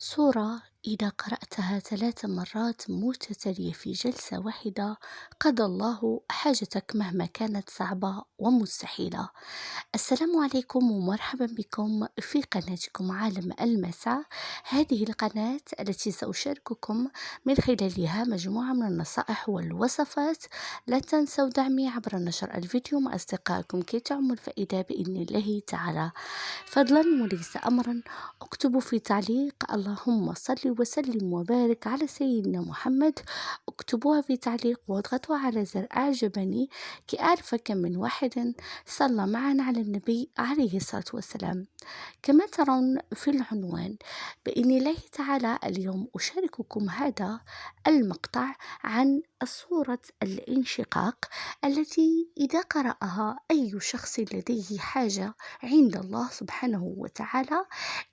سورة إذا قرأتها 3 مرات متتالية في جلسة واحدة قضى الله حاجتك مهما كانت صعبة ومستحيلة. السلام عليكم ومرحبا بكم في قناتكم عالم المساء. هذه القناة التي سأشارككم من خلالها مجموعة من النصائح والوصفات. لا تنسوا دعمي عبر نشر الفيديو مع أصدقائكم كي تعم الفائدة بإذن الله تعالى. فضلا وليس أمرا، اكتبوا في تعليق اللهم صل وسلم وبارك على سيدنا محمد. اكتبوها في تعليق واضغطوا على زر أعجبني كي أعرف كم من واحد صلى معنا على النبي عليه الصلاة والسلام. كما ترون في العنوان بإذن الله تعالى اليوم أشارككم هذا المقطع عن سورة الانشقاق، التي إذا قرأها أي شخص لديه حاجة عند الله سبحانه وتعالى،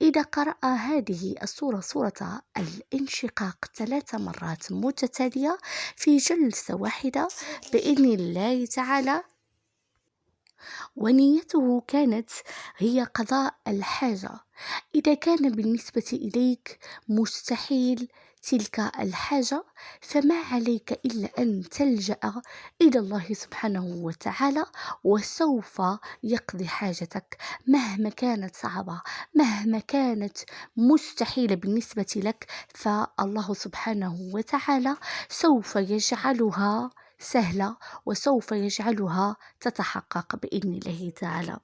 إذا قرأ هذه السورة سورة الانشقاق 3 مرات متتالية في جلسة واحدة بإذن الله تعالى، ونيته كانت هي قضاء الحاجة. إذا كان بالنسبة إليك مستحيل تلك الحاجة فما عليك إلا أن تلجأ إلى الله سبحانه وتعالى، وسوف يقضي حاجتك مهما كانت صعبة، مهما كانت مستحيلة بالنسبة لك، فالله سبحانه وتعالى سوف يجعلها سهلة وسوف يجعلها تتحقق بإذن الله تعالى.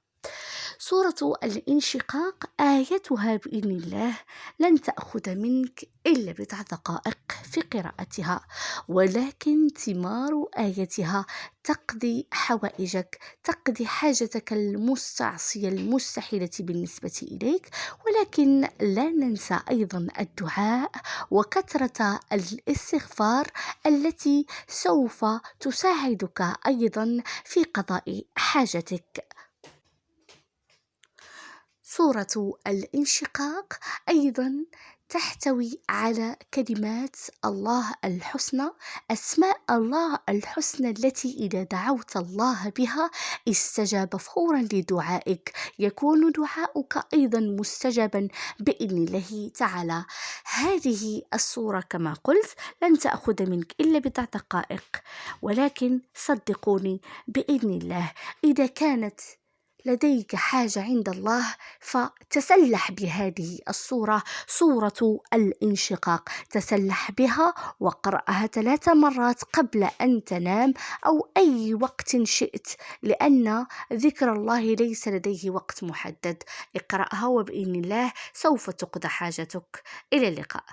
سورة الانشقاق آيتها بإذن الله لن تأخذ منك إلا بضع دقائق في قراءتها، ولكن ثمار آيتها تقضي حوائجك، تقضي حاجتك المستعصية المستحيلة بالنسبة إليك. ولكن لا ننسى أيضا الدعاء وكثرة الاستغفار التي سوف تساعدك أيضا في قضاء حاجتك. سورة الانشقاق أيضا تحتوي على كلمات الله الحسنى، أسماء الله الحسنى التي إذا دعوت الله بها استجاب فورا لدعائك، يكون دعاؤك أيضا مستجابا بإذن الله تعالى. هذه السورة كما قلت لن تأخذ منك إلا بضع دقائق، ولكن صدقوني بإذن الله إذا كانت لديك حاجة عند الله فتسلح بهذه السورة، سورة الانشقاق، تسلح بها وقرأها 3 مرات قبل أن تنام أو أي وقت شئت، لأن ذكر الله ليس لديه وقت محدد. اقرأها وبإذن الله سوف تقضى حاجتك. إلى اللقاء.